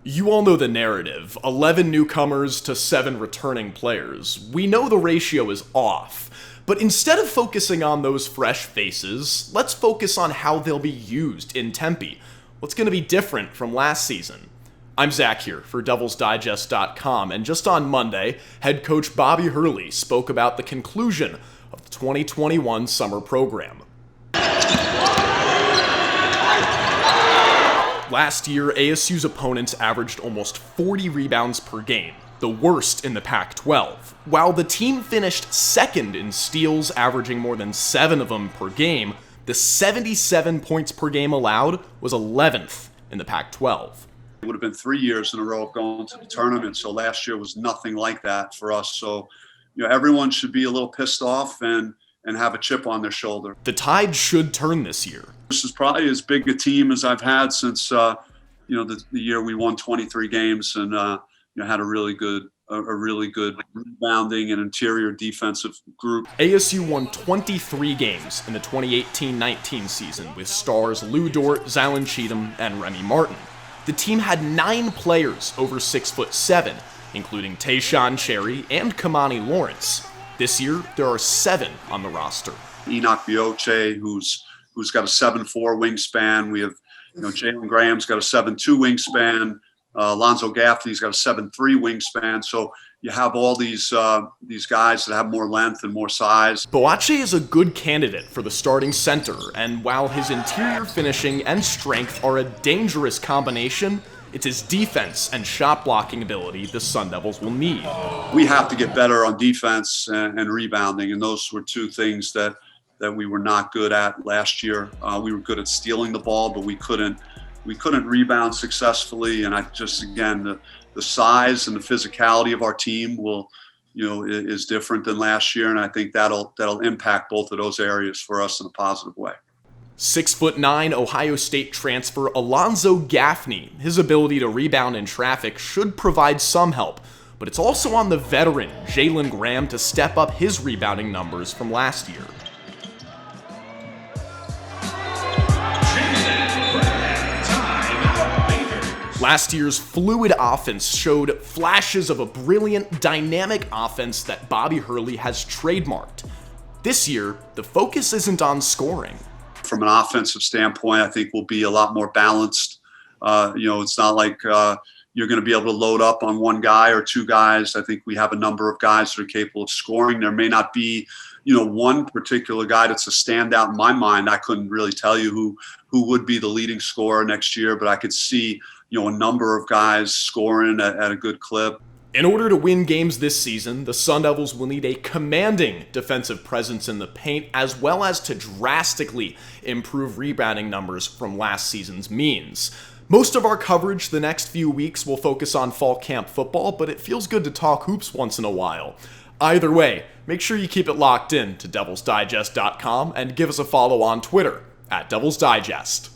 You all know the narrative, 11 newcomers to 7 returning players. We know the ratio is off, but instead of focusing on those fresh faces, let's focus on how they'll be used in Tempe. What's going to be different from last season? I'm Zach here for DevilsDigest.com, and just on Monday, head coach Bobby Hurley spoke about the conclusion of the 2021 summer program. Last year, ASU's opponents averaged almost 40 rebounds per game, the worst in the Pac-12, while the team finished second in steals, averaging more than 7 of them per game. The 77 points per game allowed was 11th in the Pac-12. It would have been 3 years in a row of going to the tournament, so last year was nothing like that for us. So, everyone should be a little pissed off and have a chip on their shoulder. The tide should turn this year. This is probably as big a team as I've had since the year we won 23 games and had a really good rebounding and interior defensive group. ASU won 23 games in the 2018-19 season with stars Lou Dort, Zylan Cheatham, and Remy Martin. The team had 9 players over 6'7", including Tayshaun Cherry and Kamani Lawrence. This year, there are 7 on the roster. Enoch Bioche, who's got a 7'4" wingspan. We have, Jalen Graham's got a 7'2" wingspan. Alonzo Gaffney's got a 7'3" wingspan. So you have all these guys that have more length and more size. Boakye is a good candidate for the starting center, and while his interior finishing and strength are a dangerous combination, it's his defense and shot blocking ability the Sun Devils will need. We have to get better on defense and rebounding, and those were 2 things that we were not good at last year. We were good at stealing the ball, but we couldn't rebound successfully. And the size and the physicality of our team is different than last year, and I think that'll impact both of those areas for us in a positive way. 6'9" Ohio State transfer Alonzo Gaffney. His ability to rebound in traffic should provide some help, but it's also on the veteran Jalen Graham to step up his rebounding numbers from last year. Last year's fluid offense showed flashes of a brilliant, dynamic offense that Bobby Hurley has trademarked. This year, the focus isn't on scoring. From an offensive standpoint, I think we'll be a lot more balanced. It's not like you're going to be able to load up on 1 guy or 2 guys. I think we have a number of guys that are capable of scoring. There may not be, one particular guy that's a standout in my mind. I couldn't really tell you who would be the leading scorer next year, but I could see, a number of guys scoring at a good clip. In order to win games this season, the Sun Devils will need a commanding defensive presence in the paint, as well as to drastically improve rebounding numbers from last season's means. Most of our coverage the next few weeks will focus on fall camp football, but it feels good to talk hoops once in a while. Either way, make sure you keep it locked in to DevilsDigest.com and give us a follow on Twitter @DevilsDigest.